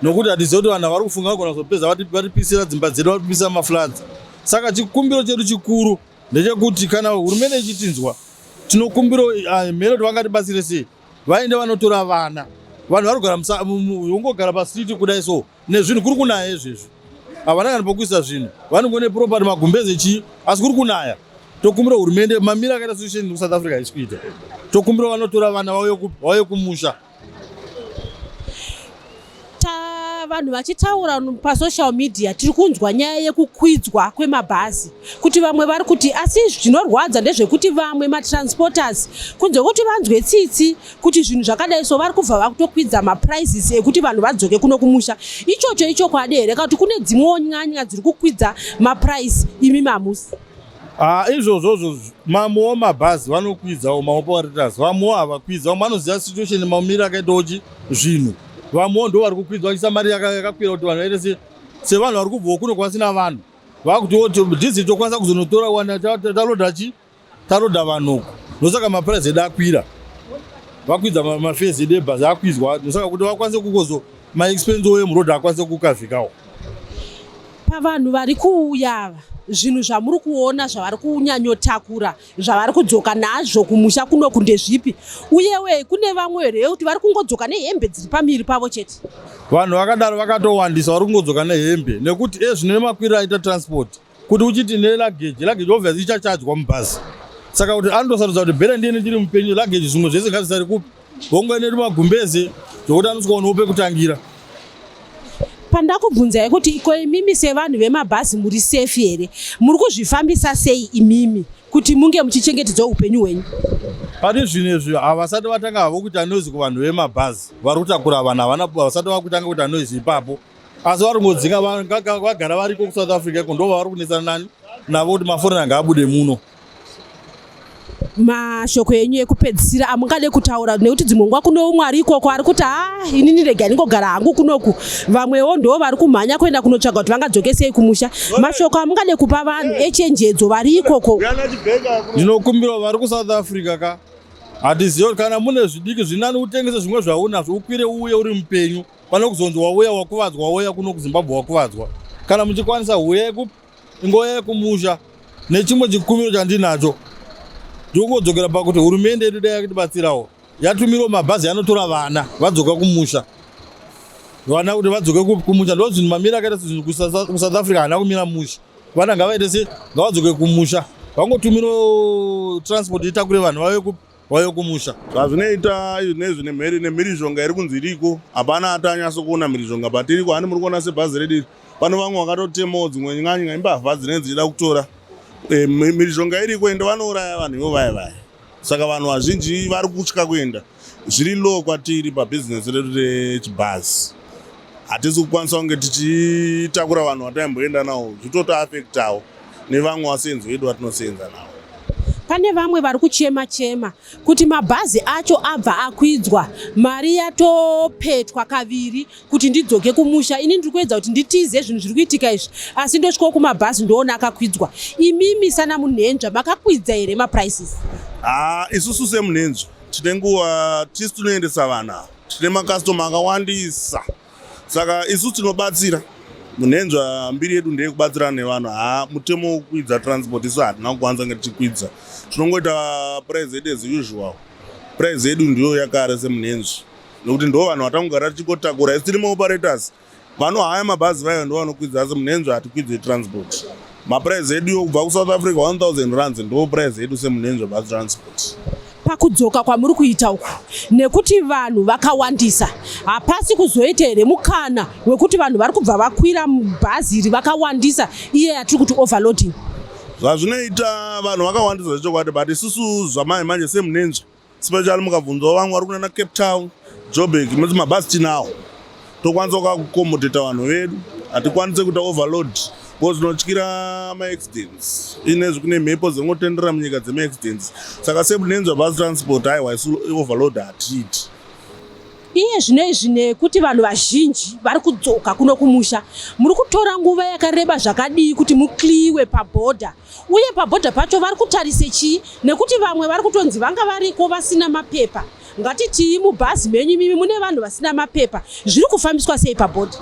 nokuti hatizivi kuti vanhu vari kufunga kugona kuzopedza vatipisira dzimba dzedu vatipisira mafloods. Saka chikumbiro chedu chikuru ndechekuti kana hurumende ichitinzwa, tinokumbira mhero kuti vangatibatsire sei, vaende vanotora vana. Vanhu vari kugara vongogara pastriti kudai so nezvinhu kuri kunaya izvezvi, havana kana pokuisa zvinhu, vanongone propati magumbezi chii, asi kuri kunaya. Tokumbira hurumende mamira akaita solution muSouth Africa isi kuita, tokumbira vanotora vana vauye kumusha. Vanhu vachitaura pasocial media tiri kunzwa nyaya yekukwidzwa kwemabhazi, kuti vamwe vari kuti asi zvinorwadza ndezvekuti vamwe matransporters kunze kuti vanzwe tsitsi kuti zvinhu zvakadai so vari kubva vakutokwidza maprices ekuti vanhu vadzoke kuno kumusha. Ichocho ichokwadi here kuti kune dzimwewo nyanya dziri kukwidza maprice imi mamusi? Izvozvo mamwewo mabhazi vanokwidzawo, maoperators vamwewo havakwidza, vamwe vanoziva situation mamira akaitawo zvinhu, vamwewo ndo vari kukwidza vachiisa mari yakakwira kuti vanhu vaite sevanhu vari kubvawo kuno kwasina vanhu vakuti dhiziri tokwanisa kuzonotora wana tarodha vanhuku, nosaka mapuraisi edu akwira, vakwidza mafezi edu ebhazi akwidzwa, nosaka kuti vakwanise kukozo maexpense emurodhi akwanise kukazvikawo. Pavanhu vari kuuya zvinhu zvamuri kuona zvavari kunyanyotakura zvavari kudzoka nazvo kumusha kunoku ndezvipi, uyewe kune vamwe here kuti vari kungodzoka nehembe dziri pamiri pavo chete? Vanhu vakadaro vakatowandisa vari kungodzoka nehembe, nekuti zvine makwiriro aita transport, kuti uchiti nelageji obviously ichachadzwa mubhazi, saka kuti anotosarudza kuti bhera ndiene ndiri mupenyu, lageji zvimwe zvese ngazvisari kupi, hongu ine magumbeze zvokuti anosvikawo pekutangira. Pandakubvunzai kuti iko imimi sevanhu vemabhazi muri safe here, muri kuzvifambisa sei imimi kuti munge muchichengetedza upenyu hwenyu? Pane zvinezvi havasati vatanga havo kuita noizi kuvanhu vemabhazi vari kutakura vanhu, havasati vakutanga kuita noizi ipapo, asi vari kungodzinga vagara variko kuSouth Africa iko ndo vari kunesana navo kuti maforina ngaabude muno. Mashoko enyu ekupedzisira amungade kutaura, nekuti dzimwe nguva kuno umwe ari ikoko ari kuti inini rega ndingogara hangu kunoku, vamwewo ndo vari kumhanya kuenda kunotsvaga kuti vangadzoke sei kumusha. Mashoko amungade kupa vanhu echenjedzo vari ikoko? Ndinokumbira vari kuSouth Africa hatizivi kana mune zvidiki zvinani utengese zvimwe zvaunazvo, ukwire uye uri mupenyu, pane kuzonzi wauya wakuvadzwa, wauya kuno kuZimbabwe wakuvadzwa. Kana muchikwanisa huyai ingoyai kumusha. Nechimwe chikumbiro chandinacho ndingodzokera pakuti hurumende yedu dai yakatibatsirawo, yatumirawo mabhazi anotora vana vadzoka kumusha, vana kuti vadzoke kumusha. Ndo zvinhu mamira akaita zvinhu kuSouth Africa haana kumira musha, vana ngavaite ngavadzoke kumusha, vangotumirawo transport itakure vanhu vauye kumusha. Zvazvinoita izvi nemhirizhonga iri kunzi iriko, hapana atanyatso kuona mhirizhonga patiriko. Hani muri kuona sebhazi redu pano vamwe vakatotemawo dzimwe nyanya imbavha dzinenge dzichida kutora mhirizhonga iriko, ende vanouraya vanhu ivo vaya. Saka vanhu vazhinji vari kutya kuenda, zviri low kwatiri pabhizinesi redu rechibhazi. Hatisi kukwanisa kunge tichitakura vanhu vataimboenda navo, zvitotoafektawo nevamwe vasenzi vedu vatinosenza navo. Pane vamwe vari kuchema kuti mabhazi acho abva akwidzwa, mari yatopetwa kaviri kuti ndidzoke kumusha. Ini ndiri kuedza kuti nditize zvinhu zviri kuitika izvi, asi ndosvikawo kumabhazi ndoona akakwidzwa. Imimi sana munhendzva makakwidza here maprices? Isusu semunhendzva tine nguva tisi tunoendesa vanhu ava, tine makastoma akawandisa, saka isusu tinobatsira. Munhendzva mbiri yedu ndeyekubatsirana nevanhu, mutemo wokukwidza transport isu hatina kukwanisa kunge tichikwidza, tinongoita price yedu as usual. Price yedu ndiyo yakare semunhendzva, nokuti ndo vanhu vatangogara tichikotakura. Isi tiri maoperators, vanohaya mabhazi vayo ndo vanokwidza, asi munhendzva hatikwidzi transport. Maprice yedu yokubva kuSouth Africa 1000 rands ndo price yedu semunhendzva bus transport. Pakudzoka kwamuri kuita uku nekuti vanhu vakawandisa, hapasi kuzoita here mukana wekuti vanhu vari kubva vakwira bhazi iri vakawandisa, iye yatiri kuti overloading? Zvazvinoita vanhu vakawandisa zvechokwadi, but isusu zvamanje semunhendzva, especially mukabvunzawo vamwe vari kuenda Cape Town, Joburg, mati mabhazi tinawo, tokwanisa kukomodeta vanhu vedu, hatikwanise kuita overload because tinotyira maaccidents inezvi kune mhepo dzinotendera munyika dzemaaccidents saka semunenzwa bus transport aiwa isu overload hatiiti. iye zvinezvi nekuti vanhu vazhinji vari kudzoka kuno kumusha muri kutora nguva yakareba zvakadii kuti mukliwe pabhodha uye pabhodha pacho vari kutarise chii nekuti vamwe vari kutonzi vanga variko vasina mapepa. Ngatiti mubhazi menyu mimi mune vanhu vasina mapepa zviri kufambiswa sei pabhodha?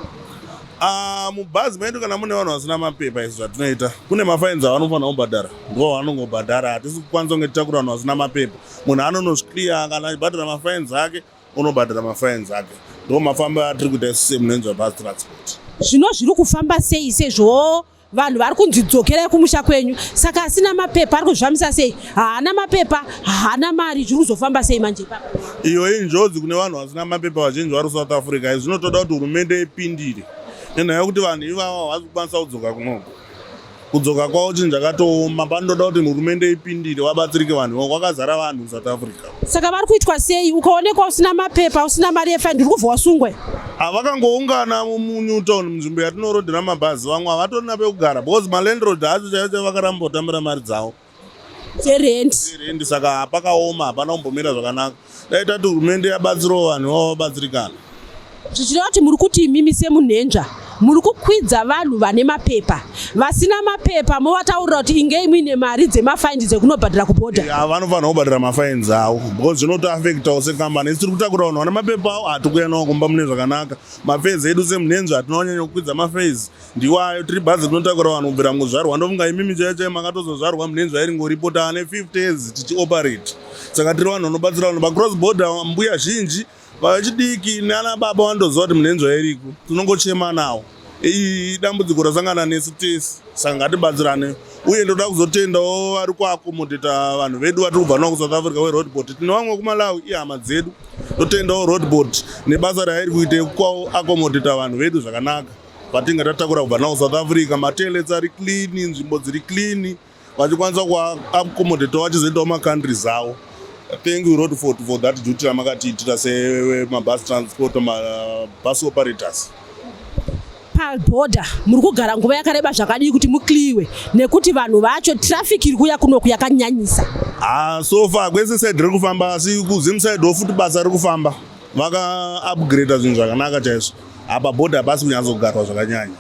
Mubhazi medu kana mune vanhu vasina mapepa izvi zvatinoita kune mafainzi avanofanira kubhadhara ndo vanongobhadhara. Hatisi kukwanisa kunge titakura vanhu vasina mapepa. Munhu anonosvikira kana achibhadhara mafainzi ake unobhadhara mafainzi ake. Ndo mafambo atiri kuita isu semunenzwa bus transport. Zvino zviri kufamba sei sezvo vanhu vari kunzidzokerai kumusha kwenyu saka asina mapepa ari kuzvamisa sei? Haana mapepa, haana mari, zviri kuzofamba sei manje papa? Iyo injodzi kune vanhu vasina mapepa vazhinji vari South Africa. Izvi zvinotoda kuti hurumende ipindire nenyaya yekuti vanhu ivavo havasi kukwanisa kudzoka kunoko. Kudzoka kwavo chinhu chakatooma. Panotoda kuti hurumende ipindire vabatsirike vanhu kwakazara vanhu South Africa. Saka vari kuitwa sei? Ukaonekwa usina mapepa, usina mari yefaini, ndiri kubva wasungwa. Vakangoungana muNewtown munzvimbo yatinorodhera mabhazi vamwe havatorina pekugara because malandroad acho chaicho vakaramba kutambira mari dzavo dzerendi. Saka pakaoma hapana kumbomira zvakanaka. Dai tati hurumende yabatsirawo vanhu vavo vabatsirikana. Zvichireva kuti muri kuti imimi semunhenja muri kukwidza vanhu vane mapepa. Vasina mapepa movataurira kuti ingei muine mari dzemafaini dzekunobhadhara kubhodha. Vanofanira kubhadhara mafainzi avo because zvinotoafektawo sekambani. Isi tiri kutakura vanhu vane mapepa avo hatikuuya nawo kumba mune zvakanaka. Mafezi edu semunhenja hatinonyanya kukwidza mafezi. Ndiwayo tiri bhazi rinotakura vanhu kubvira muzvarwa. Ndofunga imimi chaicho makatozozvarwa munhenja iringoripo taane 50 years tichioperate. Saka tiri vanhu vanobatsira vanhu pacross border. Mbuya zhinji vachidiki nana baba vandoziva kuti munenzwa iriko tinongochema nawo. Dambudziko rasangana nesu tese saka ngatibatsirane uye ndoda kuzotendawo vari kuakomodeta vanhu vedu vatiri kubva navo kuSouth Africa weroadboard. Tine vamwe kuMalawi ihama dzedu totendawo roadboard nebasa rairi kuite kuakomodeta vanhu vedu zvakanaka patinge tatakura kubva navo South Africa. Matoilets ari clean, nzvimbo dziri clean, vachikwanisa kuakomodetawo vachizoendawo makantries avo. Thank you Roadford for that duty ramakatiitira semabus transport bus operators. Pabhodha muri kugara nguva yakareba zvakadii kuti mukliwe nekuti vanhu vacho traffic iri kuya kunoku yakanyanyisa? So far kwese side riri kufamba asi kuZimside futi basa riri kufamba. Vaka-upgrade zvinhu zvakanaka chaizvo. Apa bhodha hapasi kunyatsogarwa zvakanyanya.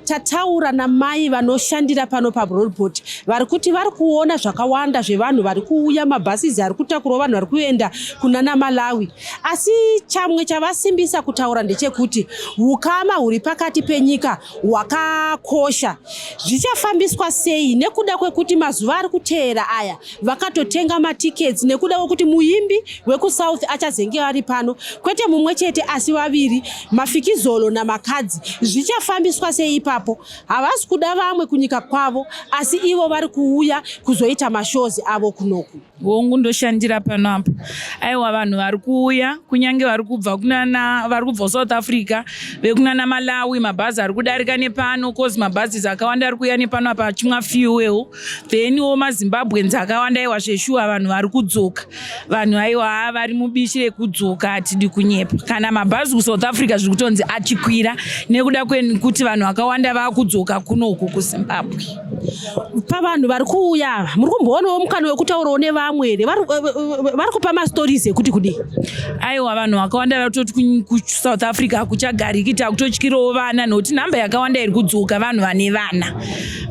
Tataura namai vanoshandira pano paroadboard vari kuti vari kuona zvakawanda zvevanhu vari kuuya mabhasizi ari kutakurawo vanhu vari kuenda kunana Malawi. Asi chamwe chavasimbisa kutaura ndechekuti ukama huri pakati penyika hwakakosha. Zvichafambiswa sei nekuda kwekuti mazuva ari kuteera aya vakatotenga matiketsi nekuda kwekuti muimbi wekuSouth achazenge ari pano kwete mumwe chete asi vaviri, Mafikizolo naMakadzi. Zvichafambiswa sei ipapo? Havasi kuda vamwe kunyika kwavo asi ivo vari kuuya kuzoita mashozi avo kunoku. Hongu ndoshandira pano apo. Aiwa vanhu vari kuuya kunyange vari kubva South Africa vekunana Malawi mabhazi ari kudarika nepano cause mabhazi akawanda ari kuuya nepano apa achimwa fuel. Then wo maZimbabweans akawanda aiwa zveshuwa vanhu vari kudzoka. Vanhu aiwa vari mubishi rekudzoka atidi kunyepa. Kana mabhazi kuSouth Africa zviri kutonzi achikwira nekuda kwekuti vanhu vakawanda vakudzoka kunoku kuZimbabwe. Pavanhu vari kuuya muri kumboonawo mukana wekutaurawo nevamwe here vari kupa mastories ekuti kudii? Aiwa vanhu vakawanda vatoti kuSouth Africa hakuchagariki takutotyirawo vana nokuti nhamba yakawanda iri kudzoka vanhu vane vana.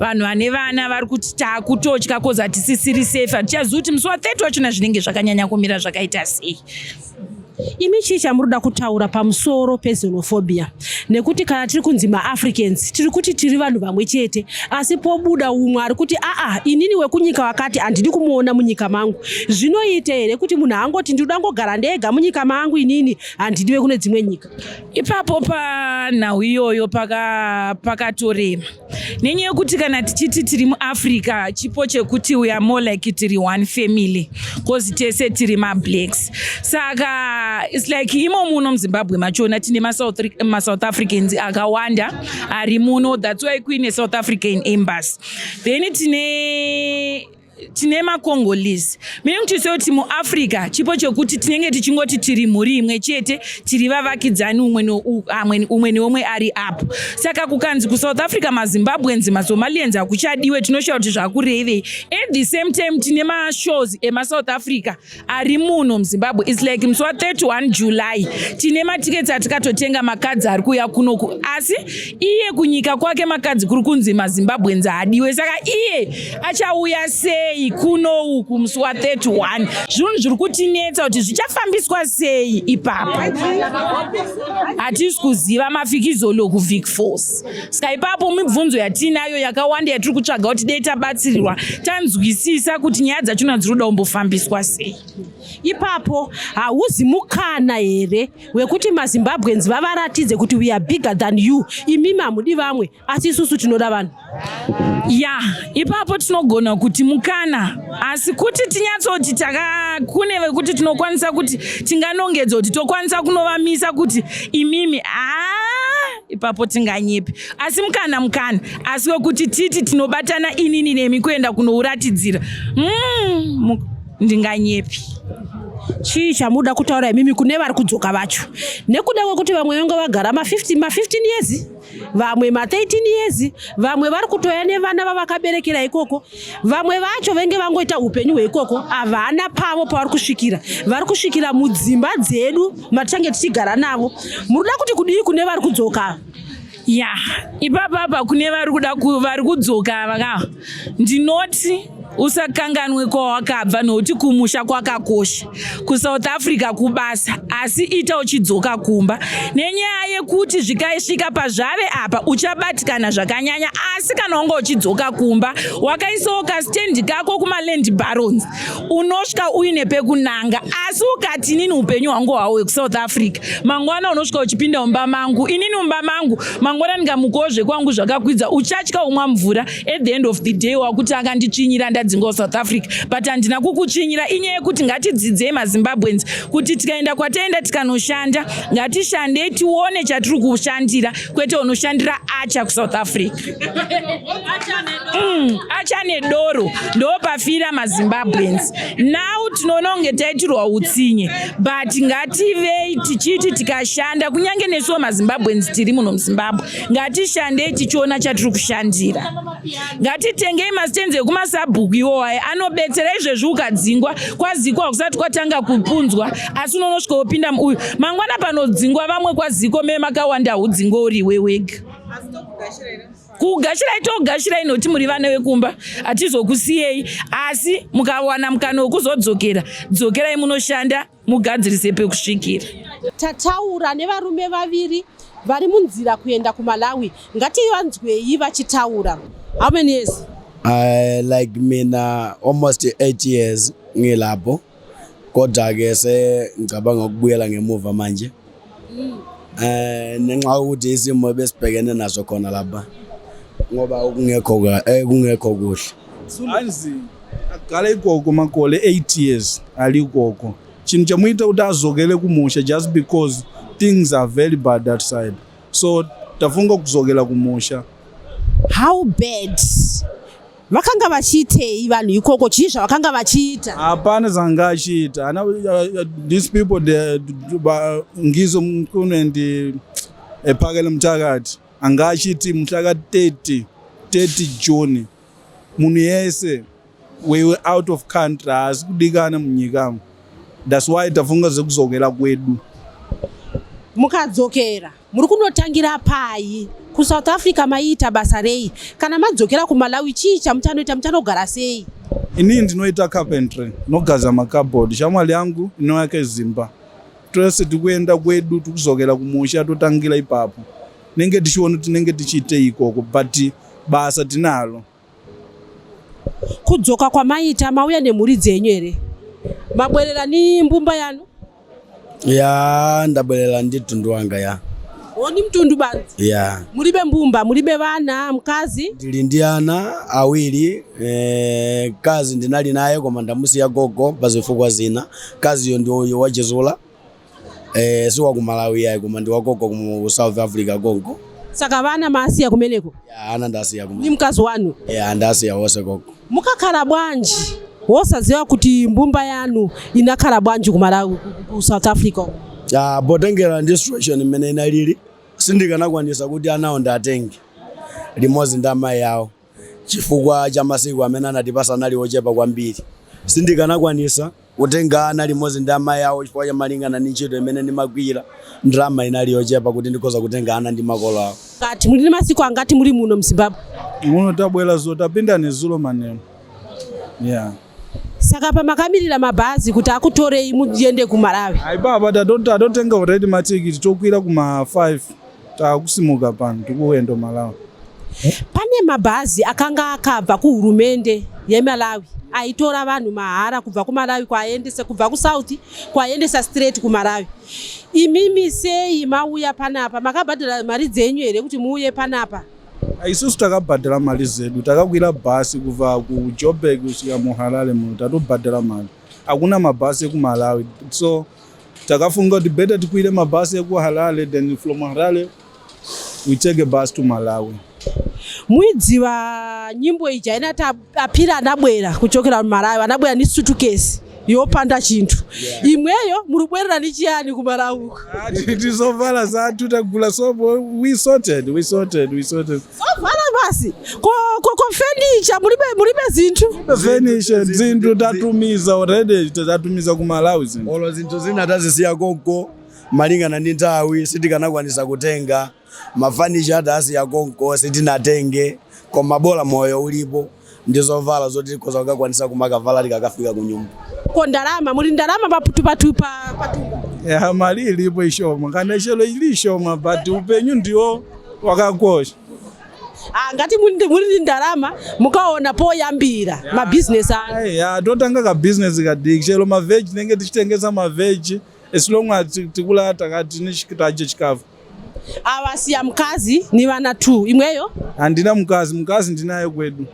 Vanhu vane vana vari kuti takutotya cause hatisisiri safe. Hatichazivi kuti musi wa30 wachona zvinenge zvakanyanya kumira zvakaita sei. Imi chii chamurida kutaura pamusoro pexenophobia? Nekuti kana tiri kunzi maAfricans tiri kuti tiri vanhu vamwe chete asi pobuda umwe ari kuti inini wekunyika wakati handidi kumuona munyika mangu. Zvinoite here kuti munhu angoti ndinoda ngogara ndega munyika mangu inini handidiwe kune dzimwe nyika? Ipapo panhau iyoyo pakatorema nenyaya yekuti kana tichiti tiri muAfrica chipo chekuti we are more like tiri one family cause tese tiri mablacks. Saka it's like imo muno muZimbabwe machona tine maSouth Africans akawanda ari muno. That's why kuine South African embassy. Then tine tine maCongolese. Meaning kuti sekuti muAfrica chipo chokuti tinenge tichingoti tiri mhuri imwe chete, tiri vavakidzani umwe neumwe ari apo. Saka kukanzi kuSouth Africa maZimbabweans maSomalians akuchadiwe tinoshaura kuti zvakurevei. At the same time tine mashows emaSouth Africa ari muno muZimbabwe. It's like musi wa31 July tine matiketi atikatotenga makadzi ari kuuya kunoku. Asi iye kunyika kwake makadzi kuri kunzi maZimbabweans haadiwe. Saka iye achauya sei kuno uku musi wa31. Zvinhu zviri kutinetsa kuti zvichafambiswa sei ipapo. Hatisi kuziva mafikizolo kuVic Force. Saka ipapo mibvunzo yatinayo yakawanda yatiri kutsvaga kuti dei tabatsirirwa tanzwisisa kuti nyaya dzachona dziri kuda kumbofambiswa sei. Ipapo hauzi mukana here wekuti maZimbabweans vavaratidze kuti we are bigger than you. Imimi hamudi vamwe asi isusu tinoda vanhu. Ya, ipapo tinogona kuti mukana, asi kuti tinyatsoti kune vekuti tinokwanisa kuti tinganongedza kuti tokwanisa kunovamisa kuti imimi ipapo tinganyepi. Asi mukana asi wekuti titi tinobatana inini nemi kuenda kunouratidzira ndinganyepi. Chii chamuda kutaura imimi kune vari kudzoka vacho nekuda kwekuti vamwe vanga vagara ma15 years, vamwe ma13 years, vamwe vari kutoya nevana vavakaberekera ikoko, vamwe vacho venge vangoita upenyu hweikoko havana pavo pavari kusvikira. Vari kusvikira mudzimba dzedu matichange tichigara navo. Muruda kuti kudii kune vari kudzoka? Ya, ipapapa kune vari kudzoka vaka. Ndinoti usakanganwe kwawakabva nokuti kumusha kwakakosha, kuSouth Africa kubasa, asi ita uchidzoka kumba. Nenyaya yekuti zvikaisvika pazvave apa uchabatikana zvakanyanya, asi kana wanga uchidzoka kumba wakaisawo kastendi kako kumaland barons unosvika uine pekunanga. Asi ukati inini upenyu hwangu hwawo hwekuSouth Africa, mangwana unosvika uchipinda mumba mangu, inini mumba mangu mangwana ndingamukawo zvekwangu zvakakwidza uchatya umwa mvura. At the end of the day wakutanga ndichinyira ndadzinga South Africa, but handina kukuchinyira. Inyaya yekuti ngatidzidzei maZimbabweans kuti tikaenda kwataenda tikanoshanda ngatishandei tione chatiri kushandira, kwete unoshandira acha kuSouth Africa. Acha nedoro ndopafira maZimbabweans. Now tinoona kunge taitirwa utsinye, but ngativei tichiti tikashanda kunyange nesuwo maZimbabweans tiri muno muZimbabwe ngatishandei tichiona chatiri kushandira. Ngatitengei mastenzi ekumasabhuku iwoaye anobetsera izvezvi ukadzingwa kwaziko hakusati kwatanga kupunzwa, asi unonosvika wopinda uyu mangwana panodzingwa vamwe kwaziko memakawanda hudzingo uriwe wega. Kugashirai togashirai noti muri vana vekumba hatizokusiyei, asi mukawana mukana wekuzodzokera dzokerai munoshanda mugadzirise pekusvikira. Tataura nevarume vaviri vari munzira kuenda kuMalawi, ngativanzwei vachitaura. How many years? Like mina almost 8 years ngilapho, kodwa ke ngicabanga ukubuyela ngemuva manje. Nenxa ukuthi isimo besibhekene naso khona lapha ngoba kungekho kuhle. Anzi aqale ikoko makole 8 years ali ikoko. Chinhu chamuita kuti azokele kumusha just because things are very bad outside. So tafunga kuzokela kumusha. How bad? Vakanga vachiitei vanhu ikoko, chii zvavakanga vachiita? Hapana zvanga achiita. These people ngizo mkuno ndi ephakele mthakati anga achiti mhla ka30 June munhu yese we were out of country asi kudikana munyikamo. That's why tafunga zvekuzokela kwedu. Mukadzokera muri kunotangira pai? KuSouth Africa maiita basa rei? Kana madzokera kuMalawi chii chamuchanoita, muchanogara sei? Inini ndinoita carpentry, nogaza makabhodi. Shamwali yangu inoyake Zimba. Twese tikuenda kwedu tikuzokera kumusha totangira ipapo. Nenge tichiona kuti nenge tichiite ikoko, but basa tinalo. Kudzoka kwamaita mauya nemhuri dzenyu here? Mabwerera ni mbumba yanu? Ya, ndabwerera ndi tundu wanga ya. Oni mtundu banzi? Ya. Muribe mbumba, muribe vana, mkazi? Ndili ndi ana awiri, kazi ndinali naye koma ndamusiya gogo pazifukwa zina. Kazi yo ndiyo wachizula. Siwa kuMalawi yayi koma ndi wagogo ku South Africa gogo. Saka vana maasiya kumeneko? Ya, ana ndasiya kumeneko. Ni mkazi wanu? Ya, ndasiya wose gogo. mukakhala bwanji wosaziwa kuti mbumba yanu inakhala bwanji kumalawi ku South Africa? Potengera ndi situation imene inalili sindikanakwanisa kuti anawo ndatenge limodzi ndi amayi yawo chifukwa cha masiku amene anatipasa anali ochepa kwambiri. Sindikanakwanisa kutenga ana limodzi ndi amayi yawo chifukwa cha malingana ndi ntchito imene ndimagwira ndrama inali yochepa kuti ndikhoza kutenga ana ndi makolo awo. Ngati muli masiku angati muli muno mZimbabwe? Muno tabwera zotapinda nezulo maneno. Yeah. Saka pamakamirira mabhazi kuti akutorei muyende ku Malawi. Ai baba tadotenga already matikiti tokwira kuma 5 takusimuka pano tikuenda Malawi. Pane mabhazi akanga akabva ku hurumende yeMalawi aitora vanhu mahara kubva ku Malawi kwaendesa kubva ku South kwaendesa straight ku Malawi. Imimi sei mauya panapa makabhadhara mari dzenyu here kuti muuye panapa? Isusu takabhadhara mali zedu takakwira bhasi kubva ku Joburg kusvika muHarare muno tatobhadhara mali. Hakuna mabhasi eku Malawi, so takafunga kuti better tikwire mabhasi eku Harare than from Harare we take a bus to Malawi. Muidziwa nyimbo ija inati apira anabwera kuchokera Malawi anabwera ni suitcase yopanda chinthu. Imweyo murubwerera ni chiyani ku Malawi? Tizovala zathu tagula so we sorted. Sovala basi. Ko furniture muribe zinthu. Furniture zinthu tatumiza already tatumiza ku Malawi zinthu. Olo zinthu zina tazisiya konko malingana ndi nthawi sitikanakwanisa kutenga. Mafurniture atasiya konko sitinatenge koma bola moyo ulipo ndizovala zoti tikhoza kukakwanisa kumakavala likakafika ku nyumba. Ko ndalama muli ndalama papatupa? Yeah, mali ilipo ishoma kana chelo ilishoma but upenyu ndio wakakosha. Ngati muli ndalama mukaona poyambira ma business anu. Yeah, totanga ka business kadiki chelo ma veg nenge tichitengesa ma veg as long as tikula takati nishikitaje chikafu. Awasiya mkazi ni wana 2 imweyo? Andina mkazi ndinaye kwedu.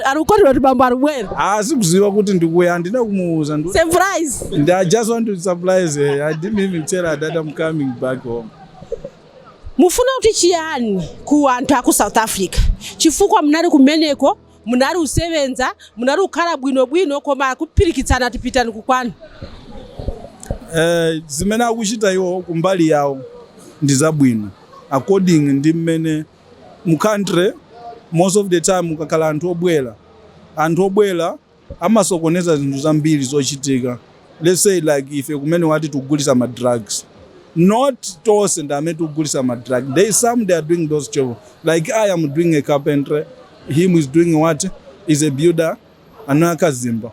Arukotwa kuti bamba arubwera. Sikuziva kuti ndikuya andina kumuuza ndu. Surprise. I just want to surprise her. I didn't even tell her that I'm coming back home. Mufuna kuti chiyani ku anthu aku South Africa? Chifukwa munali kumeneko, munali usevenza, munali ukhala bwino koma kupirikitsana tipitani kukwanu. Zimene akuchita iwo kumbali yawo ndizabwino. According ndi mmene mu country most of the time ukakhala anthu obwela amasokoneza zinthu zambiri zochitika. Let's say like if kumene wati tugulisa ma drugs, not tose ndame tugulisa ma drugs. There is some they are doing those jobs. Like I am doing a carpentry, him is doing what? Is a builder, another Zimba.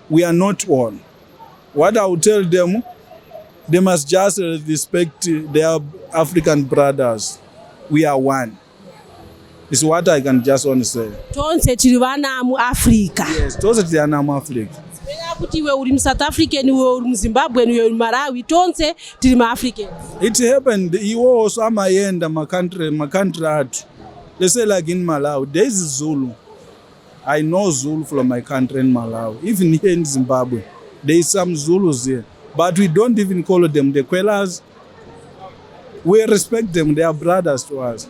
We are not one. What I will tell them, they must just respect their African brothers. We are one. It's what I can just want to say. Tonse tiri vana mu Africa. Yes, tonse tiri vana mu Africa. Sipenya kuti iwe uri mu South Africa ni iwe uri mu Zimbabwe ni iwe uri Malawi tonse tiri ma Africans. It happened iwo also amayenda ma country atu. Let's say like in Malawi there is Zulu. I know Zulu from my country in Malawi. Even here in Zimbabwe there is some Zulus here, but we don't even call them the Quelas. We respect them, they are brothers to us.